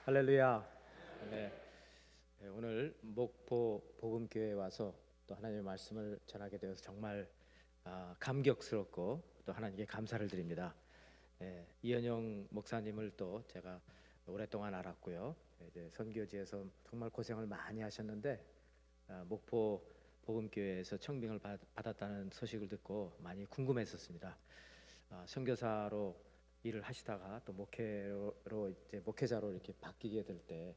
할렐루야. 네. 네, 오늘 목포 복음교회에 와서 또 하나님의 말씀을 전하게 되어서 정말 감격스럽고 또 하나님께 감사를 드립니다. 이현영 목사님을 또 제가 오랫동안 알았고요. 이제 선교지에서 정말 고생을 많이 하셨는데 목포 복음교회에서 청빙을 받았다는 소식을 듣고 많이 궁금했었습니다. 선교사로 일을 하시다가 또 목회로 이제 목회자로 이렇게 바뀌게 될 때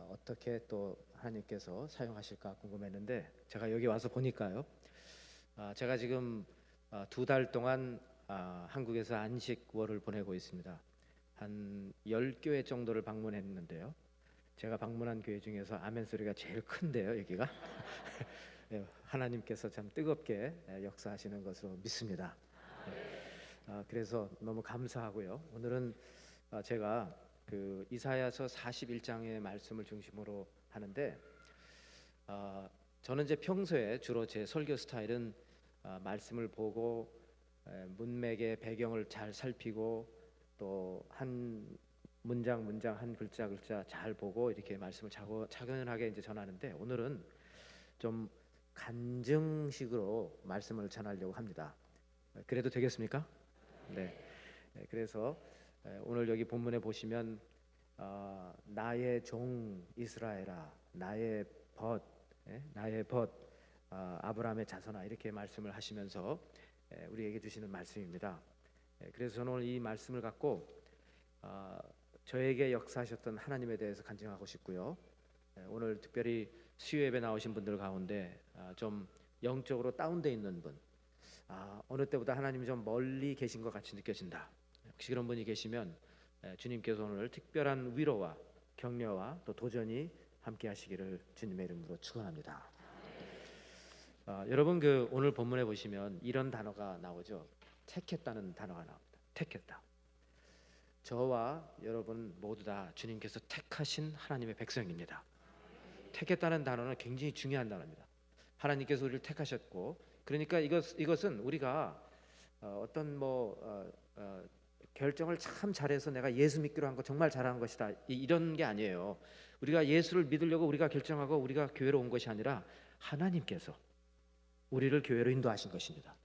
어떻게 또 하나님께서 사용하실까 궁금했는데 제가 여기 와서 보니까요. 제가 지금 2달 동안 한국에서 안식월을 보내고 있습니다. 한 10교회 정도를 방문했는데요. 제가 방문한 교회 중에서 아멘 소리가 제일 큰데요, 여기가. 네, 하나님께서 참 뜨겁게 역사하시는 것으로 믿습니다. 그래서 너무 감사하고요. 오늘은 제가 그 이사야서 41장의 말씀을 중심으로 하는데 저는 이제 평소에 주로 제 설교 스타일은 말씀을 보고 문맥의 배경을 잘 살피고 또 한 문장 한 글자 잘 보고 이렇게 말씀을 차근하게 이제 전하는데 오늘은 좀 간증식으로 말씀을 전하려고 합니다. 그래도 되겠습니까? 네. 그래서 오늘 여기 본문에 보시면 나의 종 이스라엘아, 나의 벗 아브라함의 자손아 이렇게 말씀을 하시면서 우리에게 주시는 말씀입니다. 그래서 저는 오늘 이 말씀을 갖고 저에게 역사하셨던 하나님에 대해서 간증하고 싶고요. 오늘 특별히 수요 예배 나오신 분들 가운데 좀 영적으로 다운돼 있는 분, 어느 때보다 하나님이 좀 멀리 계신 것 같이 느껴진다. 혹시 그런 분이 계시면 주님께서 오늘 특별한 위로와 격려와 또 도전이 함께 하시기를 주님의 이름으로 축원합니다. 여러분 그 오늘 본문에 보시면 이런 단어가 나오죠. 택했다는 단어가 나옵니다. 택했다. 저와 여러분 모두 다 주님께서 택하신 하나님의 백성입니다. 택했다는 단어는 굉장히 중요한 단어입니다. 하나님께서 우리를 택하셨고, 그러니까 이것은 우리가 어떤 결정을 참 잘해서 내가 예수 믿기로 한 거 정말 잘한 것이다 이런 게 아니에요. 우리가 예수를 믿으려고 우리가 결정하고 우리가 교회로 온 것이 아니라 하나님께서 우리를 교회로 인도하신 것입니다.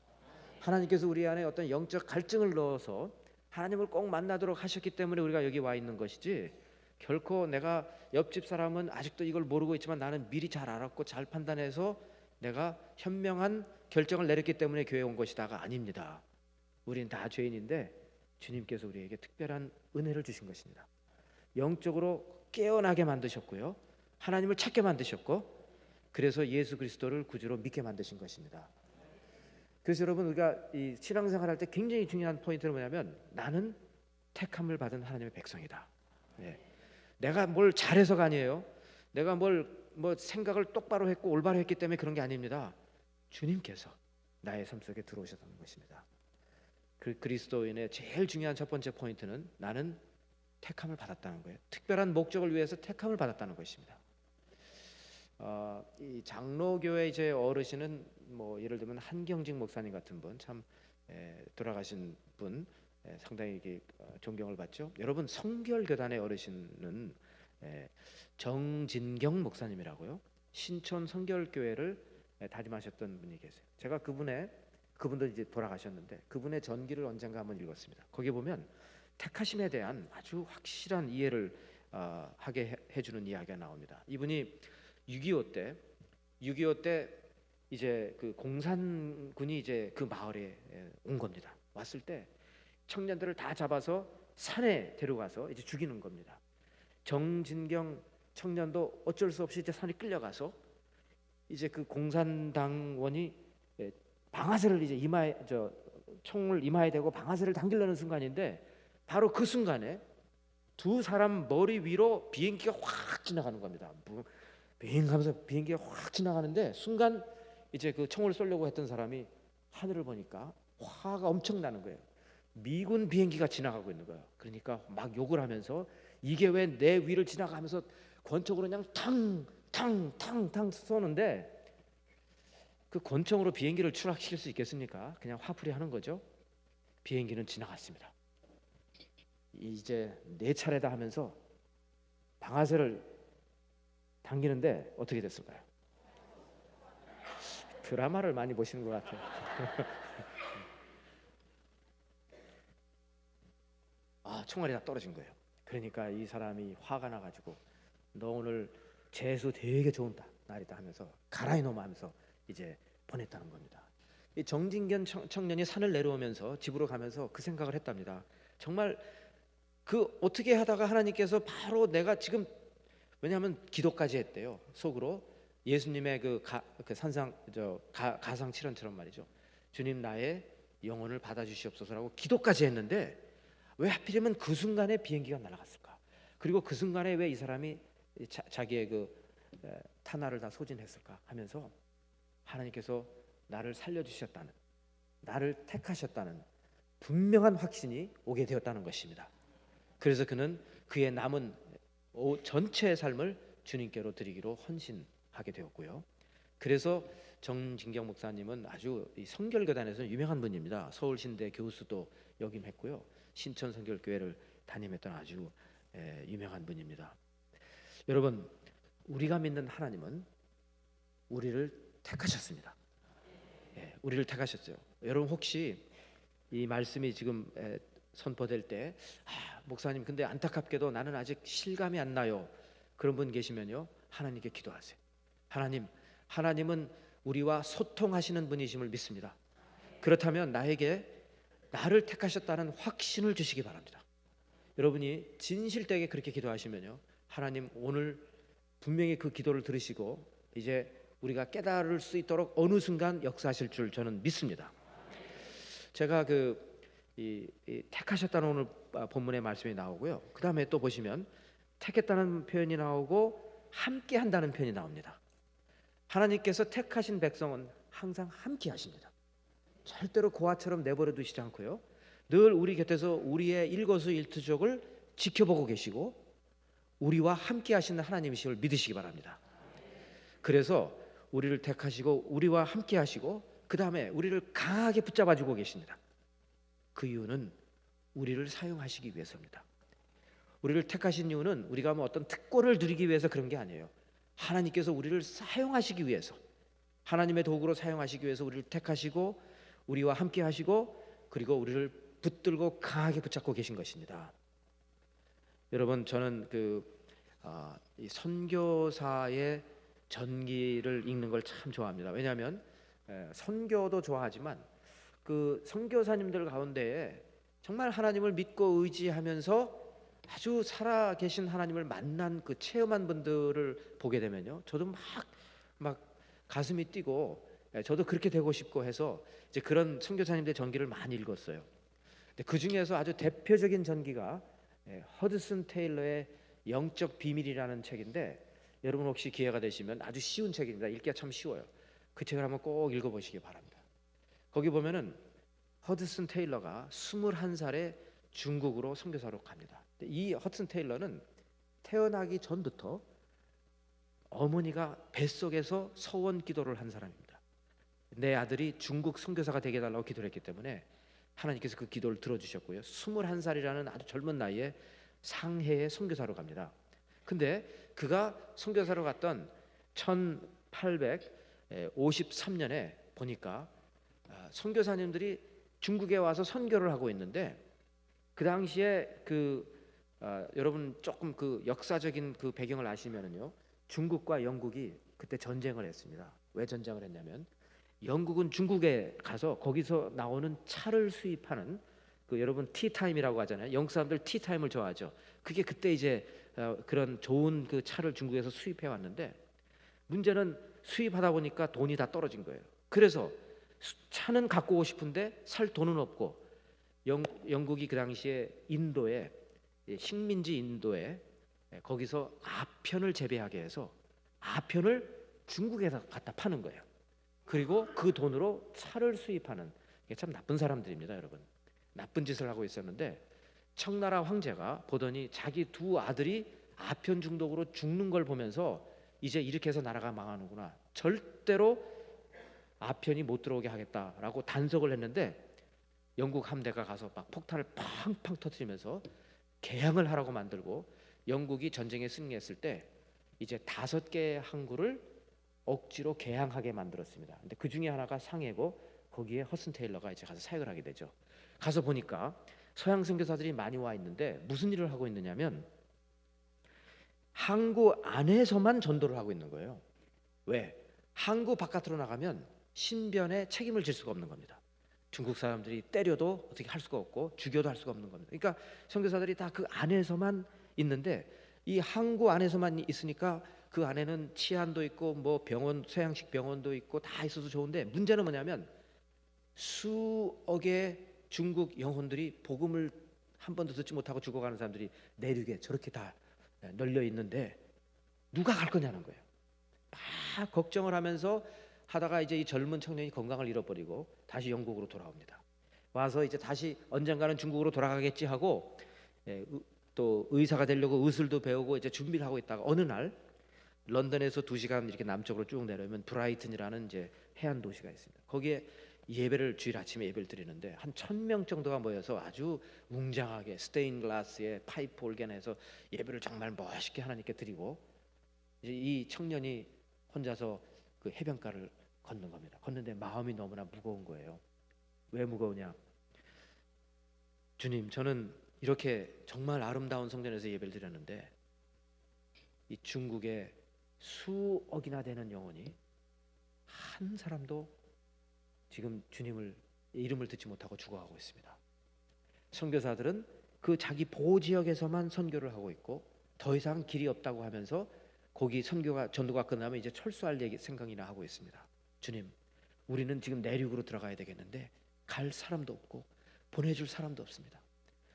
하나님께서 우리 안에 어떤 영적 갈증을 넣어서 하나님을 꼭 만나도록 하셨기 때문에 우리가 여기 와 있는 것이지, 결코 내가 옆집 사람은 아직도 이걸 모르고 있지만 나는 미리 잘 알았고 잘 판단해서 내가 현명한 결정을 내렸기 때문에 교회에 온 것이다가 아닙니다. 우린 다 죄인인데 주님께서 우리에게 특별한 은혜를 주신 것입니다. 영적으로 깨어나게 만드셨고요, 하나님을 찾게 만드셨고, 그래서 예수 그리스도를 구주로 믿게 만드신 것입니다. 그래서 여러분 우리가 이 신앙생활 할 때 굉장히 중요한 포인트는 뭐냐면 나는 택함을 받은 하나님의 백성이다. 내가 뭘 잘해서가 아니에요. 내가 뭐 생각을 똑바로 했고 올바로 했기 때문에 그런 게 아닙니다. 주님께서 나의 삶 속에 들어오셨다는 것입니다. 그리스도인의 제일 중요한 첫 번째 포인트는 나는 택함을 받았다는 거예요. 특별한 목적을 위해서 택함을 받았다는 것입니다. 이 장로교회 이제 어르신은 뭐 예를 들면 한경직 목사님 같은 분, 참 돌아가신 분, 상당히 존경을 받죠. 여러분 성결교단의 어르신은 정진경 목사님이라고요. 신촌 성결교회를 다짐하셨던 분이 계세요. 제가 그분도 이제 돌아가셨는데 그분의 전기를 언젠가 한번 읽었습니다. 거기 보면 택하심에 대한 아주 확실한 이해를 하게 해주는 이야기가 나옵니다. 이분이 6.25 때 이제 그 공산군이 이제 그 마을에 온 겁니다. 왔을 때 청년들을 다 잡아서 산에 데려가서 이제 죽이는 겁니다. 정진경 청년도 어쩔 수 없이 이제 산에 끌려가서 이제 그 공산당원이 방아쇠를 이제 총을 이마에 대고 방아쇠를 당기려는 순간인데 바로 그 순간에 두 사람 머리 위로 비행기가 확 지나가는 겁니다. 비행하면서 비행기가 확 지나가는데 순간 이제 그 총을 쏘려고 했던 사람이 하늘을 보니까 화가 엄청 나는 거예요. 미군 비행기가 지나가고 있는 거예요. 그러니까 막 욕을 하면서 이게 왜 내 위를 지나가면서 권총으로 그냥 탕탕탕탕 쏘는데 그 권총으로 비행기를 추락시킬 수 있겠습니까? 그냥 화풀이 하는 거죠. 비행기는 지나갔습니다. 이제 내 차례다 하면서 방아쇠를 당기는데 어떻게 됐을까요? 드라마를 많이 보시는 것 같아요. 총알이 다 떨어진 거예요. 그러니까 이 사람이 화가 나가지고 너 오늘 재수 되게 좋은 날이다 하면서 가라 이놈아 하면서 이제 보냈다는 겁니다. 이 정진견 청년이 산을 내려오면서 집으로 가면서 그 생각을 했답니다. 정말 그 어떻게 하다가 하나님께서 바로 내가 지금, 왜냐하면 기도까지 했대요. 속으로 예수님의 그 산상 가상 칠언처럼 말이죠. 주님 나의 영혼을 받아주시옵소서라고 기도까지 했는데 왜 하필이면 그 순간에 비행기가 날아갔을까? 그리고 그 순간에 왜 이 사람이 자기의 그 탄화를 다 소진했을까 하면서 하나님께서 나를 살려주셨다는, 나를 택하셨다는 분명한 확신이 오게 되었다는 것입니다. 그래서 그는 그의 남은 전체의 삶을 주님께로 드리기로 헌신하게 되었고요. 그래서 정진경 목사님은 아주 이 성결교단에서 유명한 분입니다. 서울신대 교수도 역임했고요. 신천 성결교회를 담임했던 아주 유명한 분입니다. 여러분, 우리가 믿는 하나님은 우리를 택하셨습니다. 우리를 택하셨어요. 여러분 혹시 이 말씀이 지금 선포될 때 목사님 근데 안타깝게도 나는 아직 실감이 안 나요, 그런 분 계시면요, 하나님께 기도하세요. 하나님은 우리와 소통하시는 분이심을 믿습니다. 그렇다면 나를 택하셨다는 확신을 주시기 바랍니다. 여러분이 진실되게 그렇게 기도하시면요, 하나님 오늘 분명히 그 기도를 들으시고 이제 우리가 깨달을 수 있도록 어느 순간 역사하실 줄 저는 믿습니다. 제가 이 택하셨다는 오늘 본문의 말씀이 나오고요. 그 다음에 또 보시면 택했다는 표현이 나오고 함께 한다는 표현이 나옵니다. 하나님께서 택하신 백성은 항상 함께 하십니다. 절대로 고아처럼 내버려 두시지 않고요, 늘 우리 곁에서 우리의 일거수일투족을 지켜보고 계시고 우리와 함께 하시는 하나님이심을 믿으시기 바랍니다. 그래서 우리를 택하시고 우리와 함께 하시고 그 다음에 우리를 강하게 붙잡아주고 계십니다. 그 이유는 우리를 사용하시기 위해서입니다. 우리를 택하신 이유는 우리가 어떤 특권을 누리기 위해서 그런 게 아니에요. 하나님께서 우리를 사용하시기 위해서, 하나님의 도구로 사용하시기 위해서 우리를 택하시고 우리와 함께 하시고 그리고 우리를 붙들고 강하게 붙잡고 계신 것입니다. 여러분, 저는 이 선교사의 전기를 읽는 걸 참 좋아합니다. 왜냐하면 선교도 좋아하지만 그 선교사님들 가운데에 정말 하나님을 믿고 의지하면서 아주 살아계신 하나님을 만난 그 체험한 분들을 보게 되면요, 저도 막 가슴이 뛰고 저도 그렇게 되고 싶고 해서 이제 그런 선교사님들의 전기를 많이 읽었어요. 근데 그 중에서 아주 대표적인 전기가 허드슨 테일러의 영적 비밀이라는 책인데, 여러분 혹시 기회가 되시면 아주 쉬운 책입니다. 읽기가 참 쉬워요. 그 책을 한번 꼭 읽어보시기 바랍니다. 거기 보면은 허드슨 테일러가 21살에 중국으로 선교사로 갑니다. 이 허드슨 테일러는 태어나기 전부터 어머니가 뱃속에서 서원 기도를 한 사람입니다. 내 아들이 중국 선교사가 되게 해달라고 기도를 했기 때문에 하나님께서 그 기도를 들어주셨고요. 21살이라는 아주 젊은 나이에 상해에 선교사로 갑니다. 근데 그가 선교사로 갔던 1853년에 보니까 선교사님들이 중국에 와서 선교를 하고 있는데, 그 당시에 여러분 조금 그 역사적인 그 배경을 아시면은요, 중국과 영국이 그때 전쟁을 했습니다. 왜 전쟁을 했냐면 영국은 중국에 가서 거기서 나오는 차를 수입하는 여러분 티타임이라고 하잖아요. 영국 사람들 티타임을 좋아하죠. 그게 그때 이제 그런 좋은 그 차를 중국에서 수입해 왔는데, 문제는 수입하다 보니까 돈이 다 떨어진 거예요. 그래서 차는 갖고 오고 싶은데 살 돈은 없고, 영국이 그 당시에 인도에 식민지 인도에 거기서 아편을 재배하게 해서 아편을 중국에서 갖다 파는 거예요. 그리고 그 돈으로 차를 수입하는, 이게 참 나쁜 사람들입니다, 여러분. 나쁜 짓을 하고 있었는데 청나라 황제가 보더니 자기 두 아들이 아편 중독으로 죽는 걸 보면서 이제 이렇게 해서 나라가 망하는구나, 절대로 아편이 못 들어오게 하겠다라고 단속을 했는데, 영국 함대가 가서 막 폭탄을 팡팡 터뜨리면서 개항을 하라고 만들고 영국이 전쟁에 승리했을 때 이제 5개의 항구를 억지로 개항하게 만들었습니다. 근데 그 중에 하나가 상해고 거기에 허슨 테일러가 이제 가서 사역을 하게 되죠. 가서 보니까 서양 선교사들이 많이 와 있는데 무슨 일을 하고 있느냐면 항구 안에서만 전도를 하고 있는 거예요. 왜? 항구 바깥으로 나가면 신변에 책임을 질 수가 없는 겁니다. 중국 사람들이 때려도 어떻게 할 수가 없고 죽여도 할 수가 없는 겁니다. 그러니까 선교사들이 다 그 안에서만 있는데 이 항구 안에서만 있으니까 그 안에는 치안도 있고 뭐 병원, 서양식 병원도 있고 다 있어서 좋은데 문제는 뭐냐면 수억의 중국 영혼들이 복음을 한 번도 듣지 못하고 죽어가는 사람들이 내륙에 저렇게 다 널려 있는데 누가 갈 거냐는 거예요. 막 걱정을 하면서 하다가 이제 이 젊은 청년이 건강을 잃어버리고 다시 영국으로 돌아옵니다. 와서 이제 다시 언젠가는 중국으로 돌아가겠지 하고 또 의사가 되려고 의술도 배우고 이제 준비를 하고 있다가 어느 날 런던에서 2시간 이렇게 남쪽으로 쭉 내려오면 브라이튼이라는 이제 해안 도시가 있습니다. 거기에 예배를 주일 아침에 예배를 드리는데 한 1,000명 정도가 모여서 아주 웅장하게 스테인 글라스에 파이프 올겐해서 예배를 정말 멋있게 하나님께 드리고 이제 이 청년이 혼자서 그 해변가를 걷는 겁니다. 걷는데 마음이 너무나 무거운 거예요. 왜 무거우냐? 주님, 저는 이렇게 정말 아름다운 성전에서 예배를 드렸는데 이 중국에 수억이나 되는 영혼이 한 사람도 지금 주님을 이름을 듣지 못하고 죽어가고 있습니다. 선교사들은 그 자기 보호 지역에서만 선교를 하고 있고 더 이상 길이 없다고 하면서 거기 선교가 전도가 끝나면 이제 철수할 생각이나 하고 있습니다. 주님, 우리는 지금 내륙으로 들어가야 되겠는데 갈 사람도 없고 보내줄 사람도 없습니다.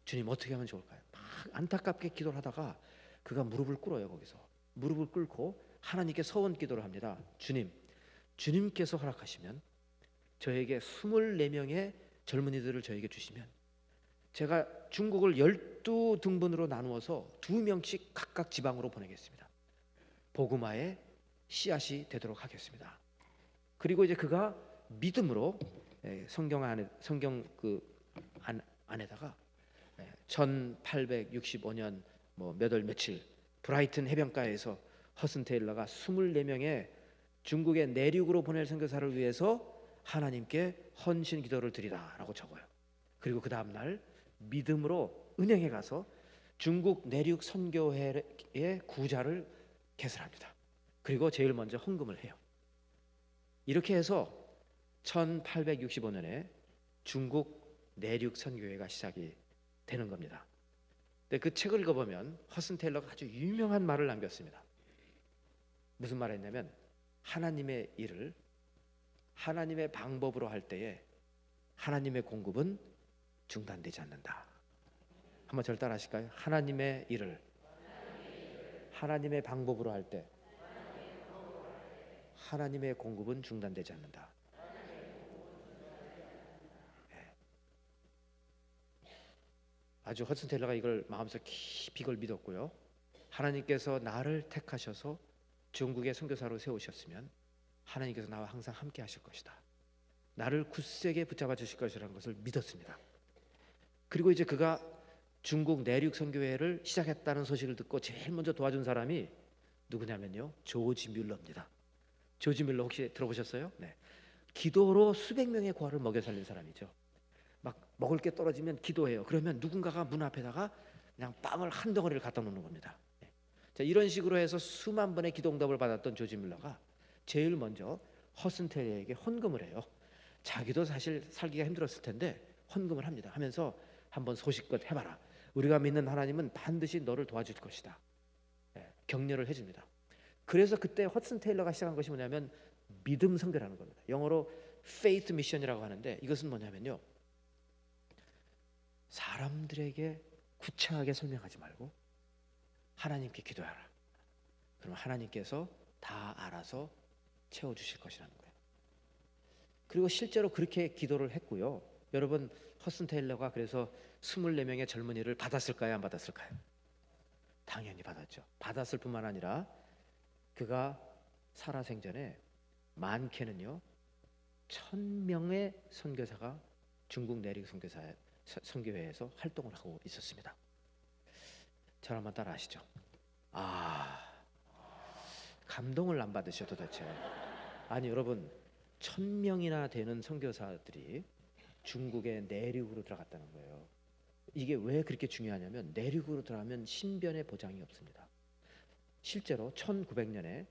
주님, 어떻게 하면 좋을까요? 막 안타깝게 기도를 하다가 그가 무릎을 꿇어요. 거기서 무릎을 꿇고 하나님께 서원 기도를 합니다. 주님, 주님께서 허락하시면 저에게 24명의 젊은이들을 저에게 주시면 제가 중국을 12등분으로 나누어서 2명씩 각각 지방으로 보내겠습니다. 복음화의 씨앗이 되도록 하겠습니다. 그리고 이제 그가 믿음으로 성경 안에다가 1865년 뭐 몇 월 며칠 브라이튼 해변가에서 허슨 테일러가 24명의 중국의 내륙으로 보낼 선교사를 위해서 하나님께 헌신 기도를 드리다라고 적어요. 그리고 그 다음 날 믿음으로 은행에 가서 중국 내륙 선교회의 구자를 개설합니다. 그리고 제일 먼저 헌금을 해요. 이렇게 해서 1865년에 중국 내륙 선교회가 시작이 되는 겁니다. 근데 그 책을 읽어보면 허슨 테일러가 아주 유명한 말을 남겼습니다. 무슨 말을 했냐면 하나님의 일을 하나님의 방법으로 할 때에 하나님의 공급은 중단되지 않는다. 한번 저를 따라 하실까요? 하나님의 일을 하나님의 방법으로 할 때 하나님의 공급은 중단되지 않는다. 아주 허슨 테일러가 이걸 마음속 깊이 이걸 믿었고요. 하나님께서 나를 택하셔서 중국의 선교사로 세우셨으면 하나님께서 나와 항상 함께 하실 것이다. 나를 굳세게 붙잡아 주실 것이라는 것을 믿었습니다. 그리고 이제 그가 중국 내륙 선교회를 시작했다는 소식을 듣고 제일 먼저 도와준 사람이 누구냐면요, 조지 뮬러입니다. 조지 뮬러 혹시 들어보셨어요? 네. 기도로 수백 명의 고아를 먹여 살린 사람이죠. 막 먹을 게 떨어지면 기도해요. 그러면 누군가가 문 앞에다가 그냥 빵을 한 덩어리를 갖다 놓는 겁니다. 자, 이런 식으로 해서 수만 번의 기도 응답을 받았던 조지 뮬러가 제일 먼저 허슨 테일러에게 헌금을 해요. 자기도 사실 살기가 힘들었을 텐데 헌금을 합니다. 하면서 한번 소식껏 해봐라. 우리가 믿는 하나님은 반드시 너를 도와줄 것이다. 격려를 해줍니다. 그래서 그때 허슨 테일러가 시작한 것이 뭐냐면 믿음 선교라는 겁니다. 영어로 faith mission이라고 하는데 이것은 뭐냐면요, 사람들에게 구체하게 설명하지 말고 하나님께 기도하라. 그럼 하나님께서 다 알아서 채워주실 것이라는 거예요. 그리고 실제로 그렇게 기도를 했고요. 여러분, 허슨 테일러가 그래서 24명의 젊은이를 받았을까요? 안 받았을까요? 당연히 받았죠. 받았을 뿐만 아니라 그가 살아생전에 많게는요 1,000명의 선교사가 중국 내륙 선교회에서 활동을 하고 있었습니다. 자, 저 한번 따라 하시죠. 아, 감동을 안 받으셔 도대체. 아니 여러분, 1,000명이나 되는 선교사들이 중국의 내륙으로 들어갔다는 거예요. 이게 왜 그렇게 중요하냐면 내륙으로 들어가면 신변의 보장이 없습니다. 실제로 1900년에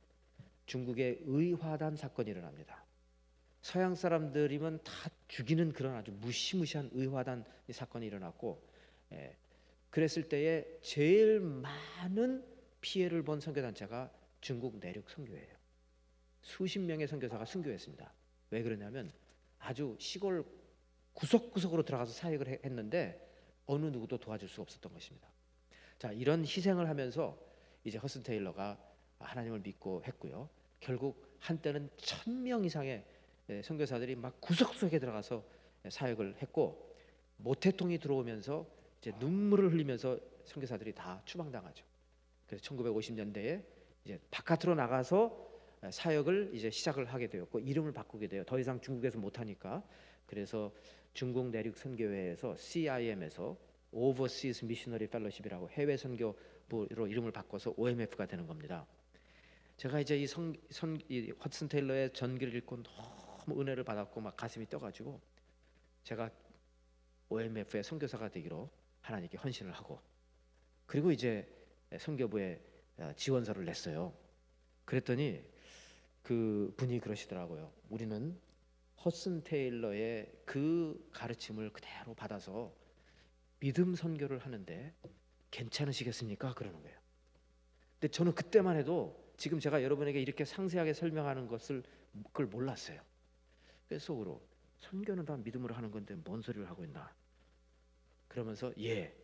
중국의 의화단 사건이 일어납니다. 서양 사람들이면 다 죽이는 그런 아주 무시무시한 의화단 사건이 일어났고, 그랬을 때에 제일 많은 피해를 본 선교단체가 중국 내륙 선교예요. 수십 명의 선교사가 순교했습니다. 왜 그러냐면 아주 시골 구석구석으로 들어가서 사역을 했는데 어느 누구도 도와줄 수 없었던 것입니다. 자, 이런 희생을 하면서 이제 허슨 테일러가 하나님을 믿고 했고요. 결국 한때는 1,000명 이상의 선교사들이 막 구석구석에 들어가서 사역을 했고, 모태통이 들어오면서 이제 눈물을 흘리면서 선교사들이 다 추방당하죠. 그래서 1950년대에 이제 바깥으로 나가서 사역을 이제 시작을 하게 되었고, 이름을 바꾸게 돼요. 더 이상 중국에서 못하니까. 그래서 중국 내륙 선교회에서 CIM에서 Overseas Missionary Fellowship이라고 해외 선교부로 이름을 바꿔서 OMF가 되는 겁니다. 제가 이제 이 허슨 테일러의 전기를 읽고 너무 은혜를 받았고 막 가슴이 떠가지고 제가 OMF의 선교사가 되기로 하나님께 헌신을 하고, 그리고 이제 선교부에 지원서를 냈어요. 그랬더니 그 분이 그러시더라고요. 우리는 허슨 테일러의 그 가르침을 그대로 받아서 믿음 선교를 하는데 괜찮으시겠습니까? 그러는 거예요. 근데 저는 그때만 해도 지금 제가 여러분에게 이렇게 상세하게 설명하는 그걸 몰랐어요. 그래서 속으로 선교는 다 믿음으로 하는 건데 뭔 소리를 하고 있나? 그러면서 예,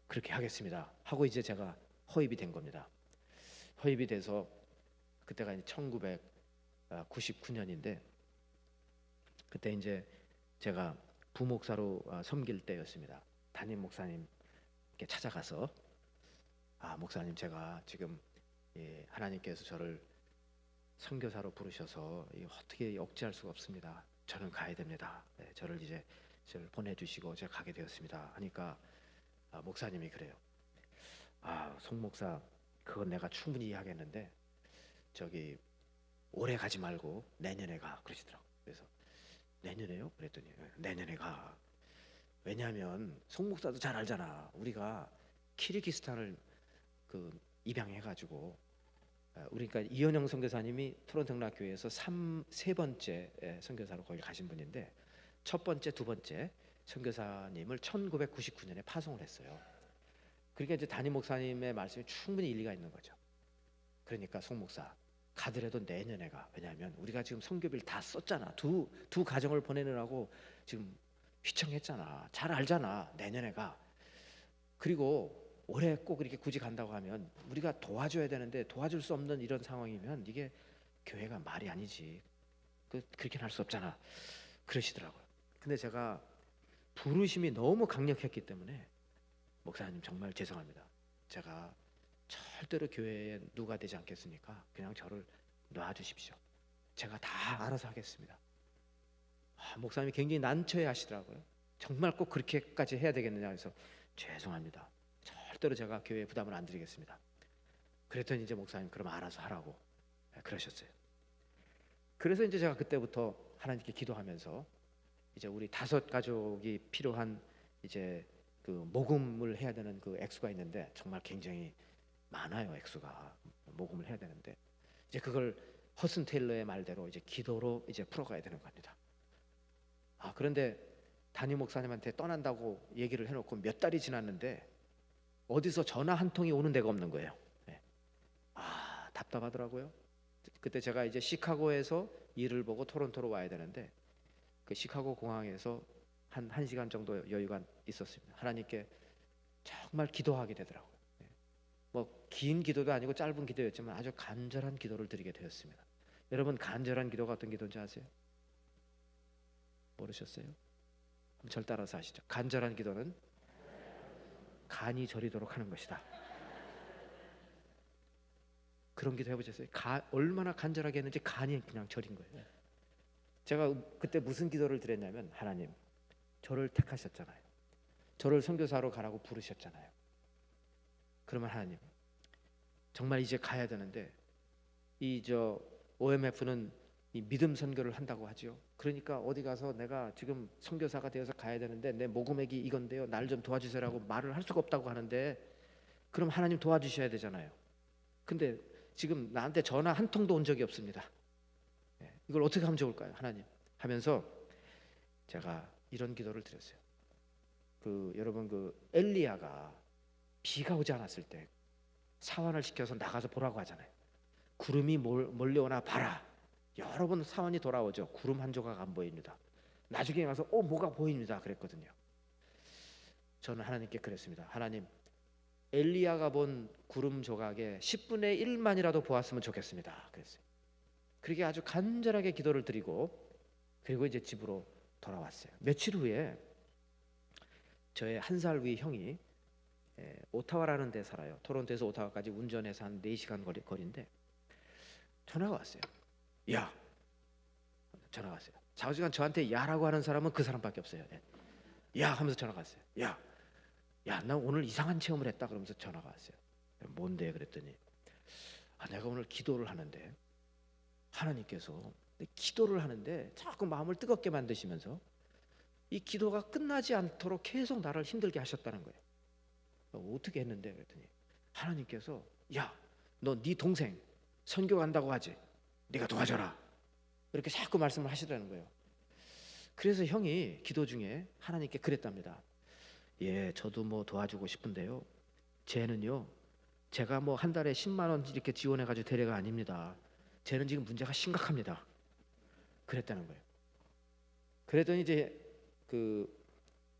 그렇게 하겠습니다 하고 이제 제가 허입이 된 겁니다. 허입이 돼서 그때가 이제 1999년인데 그때 이제 제가 부목사로 섬길 때였습니다. 담임 목사님께 찾아가서 목사님, 제가 지금 하나님께서 저를 선교사로 부르셔서 어떻게 억제할 수가 없습니다. 저는 가야 됩니다. 저를 보내주시고 제가 가게 되었습니다 하니까 목사님이 그래요. 송 목사, 그건 내가 충분히 이해하겠는데 저기 올해 가지 말고 내년에 가, 그러시더라고요. 그래서 내년에요? 그랬더니 내년에 가. 왜냐하면 송 목사도 잘 알잖아. 우리가 키르기스탄을 입양해가지고 그러니까 이현영 선교사님이 토론토학교에서 세 번째 선교사로 거기 가신 분인데 첫 번째, 두 번째 선교사님을 1999년에 파송을 했어요. 그러니까 이제 담임 목사님의 말씀이 충분히 일리가 있는 거죠. 그러니까 송 목사, 가더라도 내년에 가. 왜냐하면 우리가 지금 선교비를 다 썼잖아. 두 가정을 보내느라고 지금 휘청했잖아. 잘 알잖아. 내년에 가. 그리고 올해 꼭 이렇게 굳이 간다고 하면 우리가 도와줘야 되는데 도와줄 수 없는 이런 상황이면 이게 교회가 말이 아니지. 그렇게는 할 수 없잖아. 그러시더라고요. 근데 제가 부르심이 너무 강력했기 때문에 목사님 정말 죄송합니다. 제가 절대로 교회에 누가 되지 않겠으니까 그냥 저를 놔주십시오. 제가 다 알아서 하겠습니다. 목사님이 굉장히 난처해 하시더라고요. 정말 꼭 그렇게까지 해야 되겠느냐 해서 죄송합니다. 절대로 제가 교회에 부담을 안 드리겠습니다. 그랬더니 이제 목사님 그럼 알아서 하라고 그러셨어요. 그래서 이제 제가 그때부터 하나님께 기도하면서 이제 우리 5 가족이 필요한 이제 그 모금을 해야 되는 그 액수가 있는데 정말 굉장히 많아요. 액수가 모금을 해야 되는데 이제 그걸 허슨 테일러의 말대로 이제 기도로 이제 풀어가야 되는 겁니다. 그런데 담임 목사님한테 떠난다고 얘기를 해놓고 몇 달이 지났는데 어디서 전화 한 통이 오는 데가 없는 거예요. 답답하더라고요. 그때 제가 이제 시카고에서 일을 보고 토론토로 와야 되는데 그 시카고 공항에서 한 1시간 정도 여유가 있었습니다. 하나님께 정말 기도하게 되더라고요. 뭐 긴 기도도 아니고 짧은 기도였지만 아주 간절한 기도를 드리게 되었습니다. 여러분, 간절한 기도가 어떤 기도인지 아세요? 모르셨어요? 그럼 절 따라서 하시죠. 간절한 기도는 간이 저리도록 하는 것이다. 그런 기도 해보셨어요? 얼마나 간절하게 했는지 간이 그냥 저린 거예요. 제가 그때 무슨 기도를 드렸냐면, 하나님, 저를 택하셨잖아요. 저를 선교사로 가라고 부르셨잖아요. 그러면 하나님, 정말 이제 가야 되는데 OMF는 이 믿음 선교를 한다고 하죠. 그러니까 어디 가서 내가 지금 선교사가 되어서 가야 되는데 내 모금액이 이건데요, 날 좀 도와주세요라고 말을 할 수가 없다고 하는데, 그럼 하나님 도와주셔야 되잖아요. 근데 지금 나한테 전화 한 통도 온 적이 없습니다. 이걸 어떻게 하면 좋을까요, 하나님? 하면서 제가 이런 기도를 드렸어요. 여러분, 엘리야가 비가 오지 않았을 때 사환을 시켜서 나가서 보라고 하잖아요. 구름이 몰려오나 봐라. 여러 번 사환이 돌아오죠. 구름 한 조각 안 보입니다. 나중에 가서 뭐가 보입니다 그랬거든요. 저는 하나님께 그랬습니다. 하나님, 엘리야가 본 구름 조각의 10분의 1만이라도 보았으면 좋겠습니다 그랬어요. 그렇게 아주 간절하게 기도를 드리고, 그리고 이제 집으로 돌아왔어요. 며칠 후에 저의 한 살 위 형이 오타와라는 데 살아요. 토론토에서 오타와까지 운전해서 한 4시간 거리인데 전화가 왔어요. 야, 전화가 왔어요. 좌우지간 저한테 야라고 하는 사람은 그 사람밖에 없어요. 야 하면서 전화가 왔어요. 야, 나 오늘 이상한 체험을 했다 그러면서 전화가 왔어요. 뭔데 그랬더니, 내가 오늘 기도를 하는데 하나님께서 기도를 하는데 자꾸 마음을 뜨겁게 만드시면서 이 기도가 끝나지 않도록 계속 나를 힘들게 하셨다는 거예요. 어떻게 했는데 그랬더니, 하나님께서 야, 너 네 동생 선교 간다고 하지? 네가 도와줘라. 이렇게 자꾸 말씀을 하시더라는 거예요. 그래서 형이 기도 중에 하나님께 그랬답니다. 예, 저도 뭐 도와주고 싶은데요, 쟤는요, 제가 뭐 한 달에 10만 원 이렇게 지원해가지고 대례가 아닙니다. 쟤는 지금 문제가 심각합니다. 그랬다는 거예요. 그랬더니 이제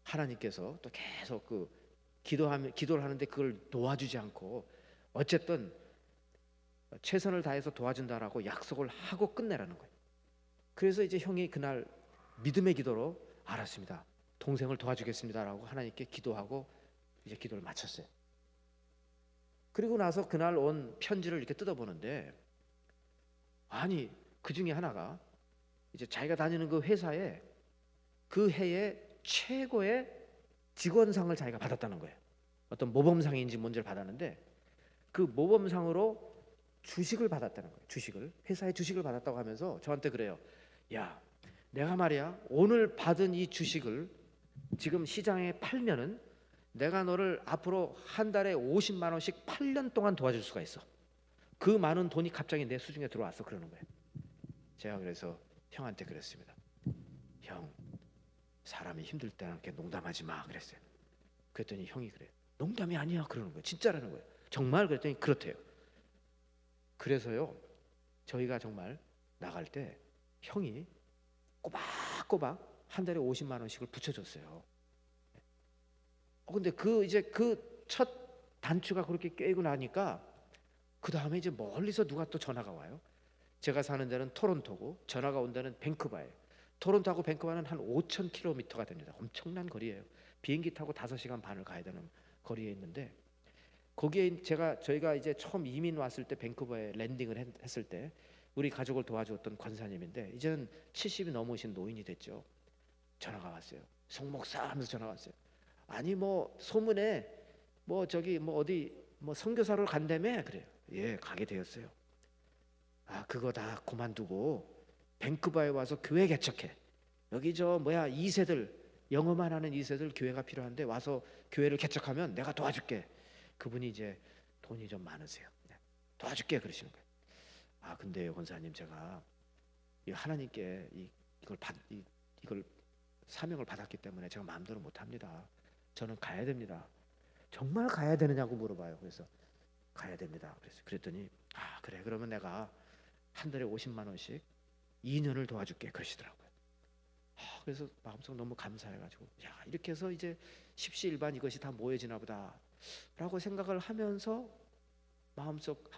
하나님께서 또 계속 기도를 하는데 그걸 도와주지 않고 어쨌든 최선을 다해서 도와준다라고 약속을 하고 끝내라는 거예요. 그래서 이제 형이 그날 믿음의 기도로 알았습니다, 동생을 도와주겠습니다라고 하나님께 기도하고 이제 기도를 마쳤어요. 그리고 나서 그날 온 편지를 이렇게 뜯어보는데, 아니 그 중에 하나가 이제 자기가 다니는 그 회사에 그 해에 최고의 직원상을 자기가 받았다는 거예요. 어떤 모범상인지 뭔지를 받았는데 그 모범상으로 주식을 받았다는 거예요. 회사의 주식을 받았다고 하면서 저한테 그래요. 야, 내가 말이야 오늘 받은 이 주식을 지금 시장에 팔면은 내가 너를 앞으로 한 달에 50만 원씩 8년 동안 도와줄 수가 있어. 그 많은 돈이 갑자기 내 수중에 들어왔어 그러는 거예요. 제가 그래서 형한테 그랬습니다. 형, 사람이 힘들 때는 이렇게 농담하지 마 그랬어요. 그랬더니 형이 그래, 농담이 아니야 그러는 거예요. 진짜라는 거예요. 정말? 그랬더니 그렇대요. 그래서요, 저희가 정말 나갈 때 형이 꼬박꼬박 한 달에 50만 원씩을 붙여줬어요. 근데 이제 그 첫 단추가 그렇게 깨고 나니까 그 다음에 이제 멀리서 누가 또 전화가 와요. 제가 사는 데는 토론토고 전화가 온 데는 밴쿠버예요. 토론토하고 밴쿠버는 한 5,000km가 됩니다. 엄청난 거리예요. 비행기 타고 5시간 반을 가야 되는 거리에 있는데, 거기에 저희가 이제 처음 이민 왔을 때 밴쿠버에 랜딩을 했을 때 우리 가족을 도와주었던 권사님인데 이제는 70이 넘으신 노인이 됐죠. 전화가 왔어요. 송 목사 하면서 전화가 왔어요. 아니 뭐 소문에 뭐 저기 뭐 어디 뭐 선교사로 간다며. 그래요. 예, 가게 되었어요. 그거 다 그만두고 밴쿠버에 와서 교회 개척해. 여기 2세들 영어만 하는 2세들 교회가 필요한데 와서 교회를 개척하면 내가 도와줄게. 그분이 이제 돈이 좀 많으세요. 도와줄게 그러시는 거예요. 근데요 권사님, 제가 하나님께 이걸 사명을 받았기 때문에 제가 마음대로 못합니다. 저는 가야 됩니다. 정말 가야 되느냐고 물어봐요. 그래서 가야 됩니다. 그랬더니 그래, 그러면 내가 한 달에 50만 원씩 2년을 도와줄게 그러시더라고요. 그래서 마음속 너무 감사해가지고 이렇게 해서 이제 십시일반 이것이 다 모여지나 보다 라고 생각을 하면서 마음속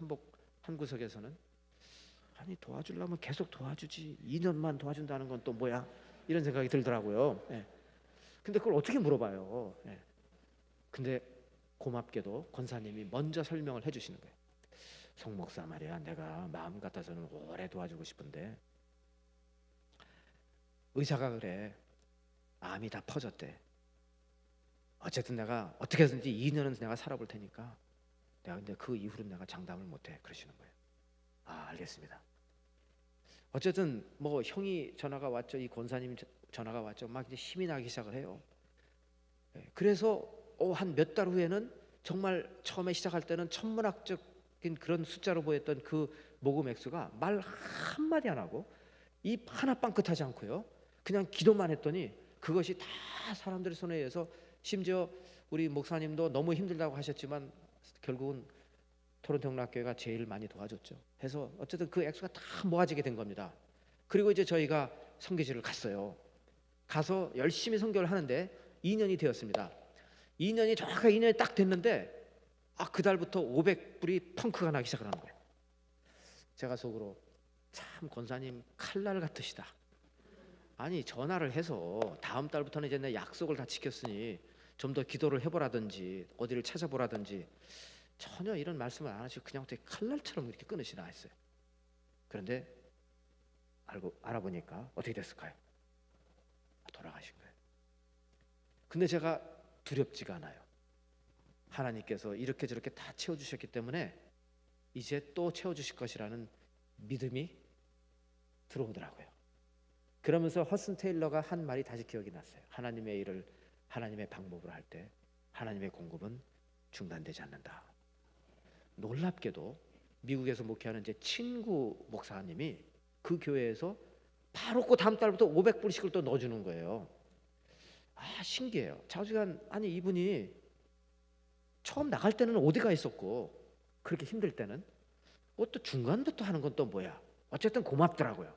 한 구석에서는 아니 도와주려면 계속 도와주지 2년만 도와준다는 건 또 뭐야 이런 생각이 들더라고요. 근데 그걸 어떻게 물어봐요. 근데 고맙게도 권사님이 먼저 설명을 해주시는 거예요. 송 목사 말이야, 내가 마음 같아서는 오래 도와주고 싶은데 의사가 그래, 암이 다 퍼졌대. 어쨌든 내가 어떻게 해서든지 2년은 내가 살아볼 테니까 내가 근데 그 이후로 내가 장담을 못해 그러시는 거예요. 아, 알겠습니다. 어쨌든 뭐 형이 전화가 왔죠. 이 권사님 전화가 왔죠. 막 이제 힘이 나기 시작을 해요. 그래서 한 몇 달 후에는 정말 처음에 시작할 때는 천문학적인 그런 숫자로 보였던 그 모금 액수가 말 한마디 안 하고 입 하나 빵긋하지 않고요. 그냥 기도만 했더니 그것이 다 사람들의 손에 의해서, 심지어 우리 목사님도 너무 힘들다고 하셨지만 결국은 토론토 영락교회가 제일 많이 도와줬죠. 해서 어쨌든 그 액수가 다 모아지게 된 겁니다. 그리고 이제 저희가 선교지를 갔어요. 가서 열심히 선교를 하는데 2년이 되었습니다. 2년이 정확하게 2년이 딱 됐는데 그달부터 500불이 펑크가 나기 시작하는 거예요. 제가 속으로 참 권사님 칼날 같으시다. 아니 전화를 해서 다음 달부터는 이제 내 약속을 다 지켰으니 좀 더 기도를 해보라든지 어디를 찾아보라든지 전혀 이런 말씀을 안 하시고 그냥 되게 칼날처럼 이렇게 끊으시나 했어요. 그런데 알아보니까 어떻게 됐을까요? 돌아가신 거예요. 근데 제가 두렵지가 않아요. 하나님께서 이렇게 저렇게 다 채워주셨기 때문에 이제 또 채워주실 것이라는 믿음이 들어오더라고요. 그러면서 허슨 테일러가 한 말이 다시 기억이 났어요. 하나님의 일을 하나님의 방법으로 할 때 하나님의 공급은 중단되지 않는다. 놀랍게도 미국에서 목회하는 제 친구 목사님이 그 교회에서 바로 그 다음 달부터 500불씩을 또 넣어주는 거예요. 신기해요. 자주간 아니 이분이 처음 나갈 때는 어디가 있었고 그렇게 힘들 때는 또 중간부터 하는 건 또 뭐야. 어쨌든 고맙더라고요.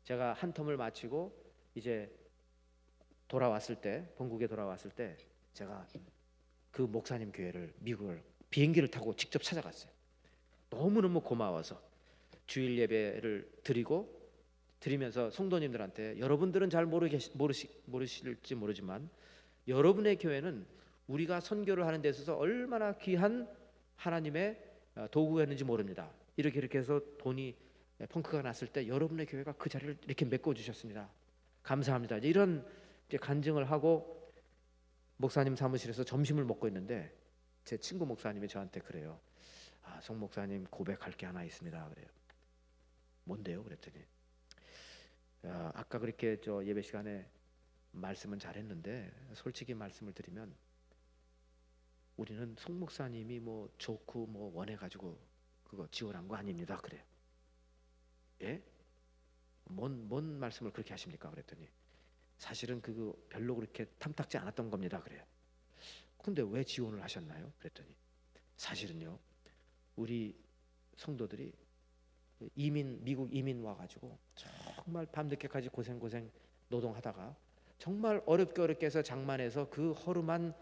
제가 한 텀을 마치고 이제 돌아왔을 때, 본국에 돌아왔을 때 제가 그 목사님 교회를 미국을 비행기를 타고 직접 찾아갔어요. 너무너무 고마워서 주일 예배를 드리면서 성도님들한테 여러분들은 잘 모르실지 모르지만 여러분의 교회는 우리가 선교를 하는 데 있어서 얼마나 귀한 하나님의 도구였는지 모릅니다. 이렇게 해서 돈이 펑크가 났을 때 여러분의 교회가 그 자리를 이렇게 메꿔주셨습니다. 감사합니다. 이런 이제 간증을 하고 목사님 사무실에서 점심을 먹고 있는데 제 친구 목사님이 저한테 그래요. 송 목사님 고백할 게 하나 있습니다. 그래요. 뭔데요? 그랬더니 아까 그렇게 저 예배 시간에 말씀은 잘했는데 솔직히 말씀을 드리면 우리는 송 목사님이 뭐 좋고 뭐 원해가지고 그거 지원한 거 아닙니다. 그래요. 예? 뭔 말씀을 그렇게 하십니까? 그랬더니 사실은 그거 별로 그렇게 탐탁지 않았던 겁니다. 그래요. 근데 왜 지원을 하셨나요? 그랬더니 사실은요, 우리 성도들이 미국 이민 와가지고 정말 밤늦게까지 고생 노동하다가 정말 어렵게 해서 장만해서 그 허름한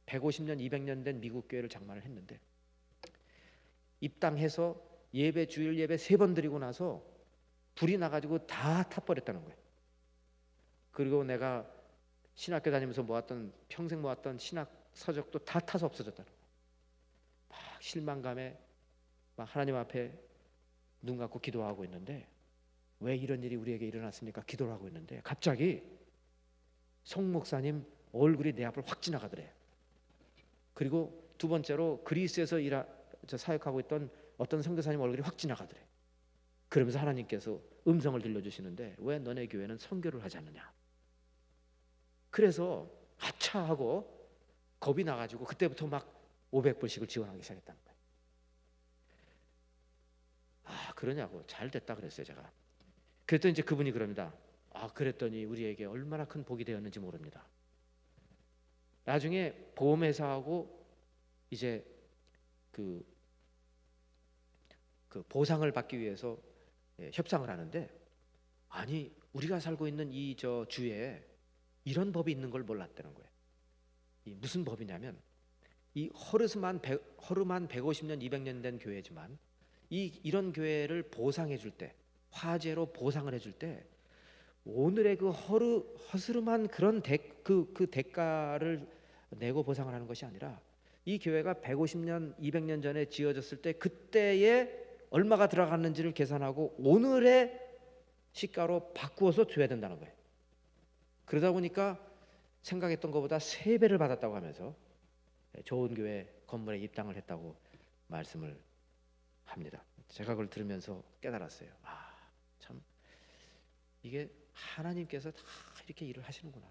150년 200년 된 미국 교회를 장만을 했는데 입당해서 주일 예배 3번 드리고 나서 불이 나가지고 다 타버렸다는 거예요. 그리고 내가 신학교 다니면서 평생 모았던 신학 서적도 다 타서 없어졌다는 거예요. 막 실망감에 막 하나님 앞에 눈 감고 기도하고 있는데 왜 이런 일이 우리에게 일어났습니까? 기도를 하고 있는데 갑자기 송 목사님 얼굴이 내 앞을 확 지나가더래요. 그리고 두 번째로 그리스에서 사역하고 있던 어떤 선교사님 얼굴이 확 지나가더래요. 그러면서 하나님께서 음성을 들려주시는데 왜 너네 교회는 선교를 하지 않느냐. 그래서 아차 하고 겁이 나가지고 그때부터 막 500불씩을 지원하기 시작했다는 거예요. 그러냐고. 잘 됐다 그랬어요. 제가 그랬더니 이제 그분이 그럽니다. 그랬더니 우리에게 얼마나 큰 복이 되었는지 모릅니다. 나중에 보험회사하고 이제 그 보상을 받기 위해서 협상을 하는데 우리가 살고 있는 이 주에 이런 법이 있는 걸 몰랐다는 거예요. 무슨 법이냐면 이 허름한 150년 200년 된 교회지만 이런 교회를 보상해 줄 때, 화재로 보상을 해줄 때 오늘의 그 허스름한 그런 그 대가를 내고 보상을 하는 것이 아니라 이 교회가 150년 200년 전에 지어졌을 때 그때에 얼마가 들어갔는지를 계산하고 오늘의 시가로 바꾸어서 줘야 된다는 거예요. 그러다 보니까 생각했던 것보다 3배를 받았다고 하면서 좋은 교회 건물에 입당을 했다고 말씀을 합니다. 제가 그걸 들으면서 깨달았어요. 참 이게 하나님께서 다 이렇게 일을 하시는구나.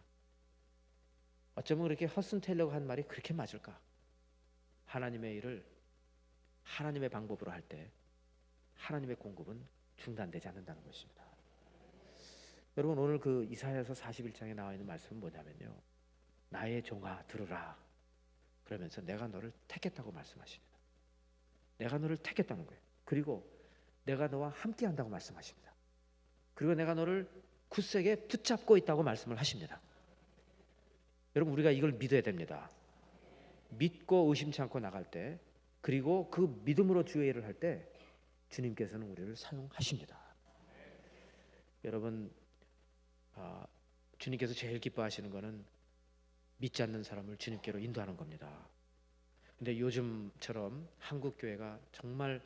어쩌면 그렇게 허슨 테일러가 한 말이 그렇게 맞을까? 하나님의 일을 하나님의 방법으로 할 때 하나님의 공급은 중단되지 않는다는 것입니다. 여러분, 오늘 그 이사야서 41장에 나와 있는 말씀은 뭐냐면요, 나의 종아 들으라. 그러면서 내가 너를 택했다고 말씀하십니다. 내가 너를 택했다는 거예요. 그리고 내가 너와 함께 한다고 말씀하십니다. 그리고 내가 너를 굳세게 붙잡고 있다고 말씀을 하십니다. 여러분, 우리가 이걸 믿어야 됩니다. 믿고 의심치 않고 나갈 때, 그리고 그 믿음으로 주의 일을 할 때 주님께서는 우리를 사용하십니다. 여러분, 주님께서 제일 기뻐하시는 것은 믿지 않는 사람을 주님께로 인도하는 겁니다. 근데 요즘처럼 한국 교회가 정말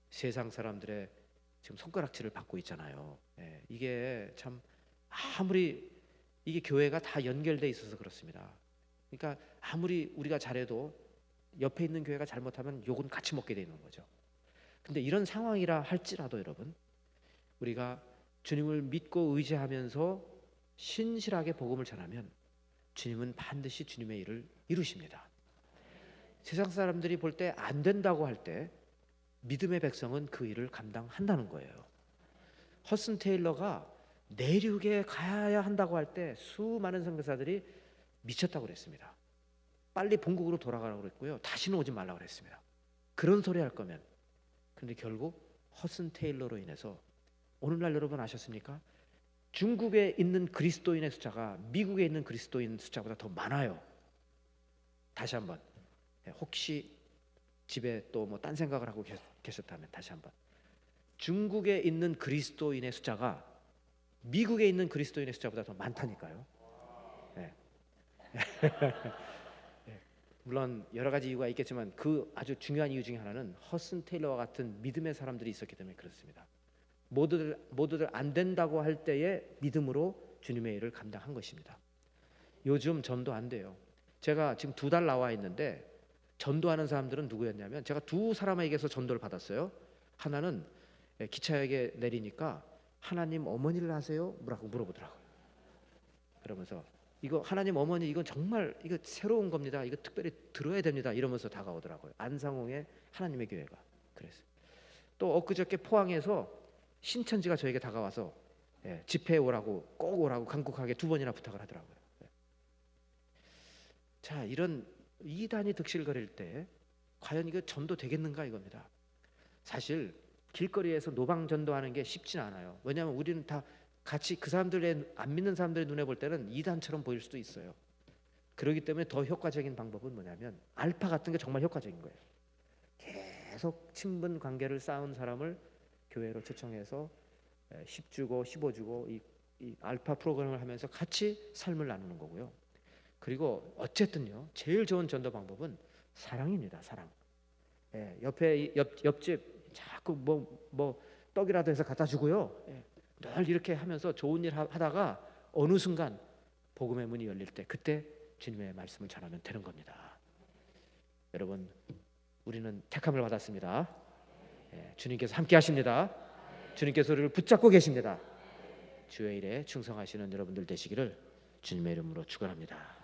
세상 사람들의 지금 손가락질을 받고 있잖아요. 이게 참 아무리 이게 교회가 다 연결돼 있어서 그렇습니다. 그러니까 아무리 우리가 잘해도 옆에 있는 교회가 잘못하면 욕은 같이 먹게 되는 거죠. 근데 이런 상황이라 할지라도 여러분, 우리가 주님을 믿고 의지하면서 신실하게 복음을 전하면 주님은 반드시 주님의 일을 이루십니다. 세상 사람들이 볼 때 안 된다고 할 때 믿음의 백성은 그 일을 감당한다는 거예요. 허슨 테일러가 내륙에 가야 한다고 할 때 수많은 선교사들이 미쳤다고 그랬습니다. 빨리 본국으로 돌아가라고 그랬고요, 다시는 오지 말라고 그랬습니다. 그런 소리 할 거면. 그런데 결국 허슨 테일러로 인해서 오늘날 여러분 아셨습니까? 중국에 있는 그리스도인의 숫자가 미국에 있는 그리스도인 숫자보다 더 많아요. 다시 한번, 혹시 집에 또 뭐 딴 생각을 하고 계셨다면 다시 한번, 중국에 있는 그리스도인의 숫자가 미국에 있는 그리스도인의 숫자보다 더 많다니까요. 네. 물론 여러 가지 이유가 있겠지만 그 아주 중요한 이유 중에 하나는 허슨 테일러와 같은 믿음의 사람들이 있었기 때문에 그렇습니다. 모두들 안 된다고 할 때에 믿음으로 주님의 일을 감당한 것입니다. 요즘 전도 안 돼요. 제가 지금 2달 나와 있는데 전도하는 사람들은 누구였냐면, 제가 2사람에게서 전도를 받았어요. 하나는 기차역에 내리니까 하나님 어머니를 아세요? 뭐라고 물어보더라고요. 그러면서 이거 하나님 어머니, 이건 정말 이거 새로운 겁니다. 이거 특별히 들어야 됩니다. 이러면서 다가오더라고요. 안상홍의 하나님의 교회가. 그랬어요. 또 엊그저께 포항에서 신천지가 저에게 다가와서 집회에 오라고, 꼭 오라고 간곡하게 2번이나 부탁을 하더라고요. 자, 이런 이단이 득실거릴 때 과연 이거 전도 되겠는가 이겁니다. 사실 길거리에서 노방 전도하는 게 쉽진 않아요. 왜냐하면 우리는 다 같이 그 사람들의, 안 믿는 사람들의 눈에 볼 때는 이단처럼 보일 수도 있어요. 그렇기 때문에 더 효과적인 방법은 뭐냐면 알파 같은 게 정말 효과적인 거예요. 계속 친분 관계를 쌓은 사람을 교회로 초청해서 10 주고 15 주고 이 알파 프로그램을 하면서 같이 삶을 나누는 거고요. 그리고 어쨌든요, 제일 좋은 전도 방법은 사랑입니다. 사랑. 옆에 옆집 자꾸 뭐 떡이라도 해서 갖다 주고요. 늘 이렇게 하면서 좋은 일 하다가 어느 순간 복음의 문이 열릴 때, 그때 주님의 말씀을 전하면 되는 겁니다. 여러분, 우리는 택함을 받았습니다. 주님께서 함께 하십니다. 주님께서 우리를 붙잡고 계십니다. 주의 일에 충성하시는 여러분들 되시기를 주님의 이름으로 축원합니다.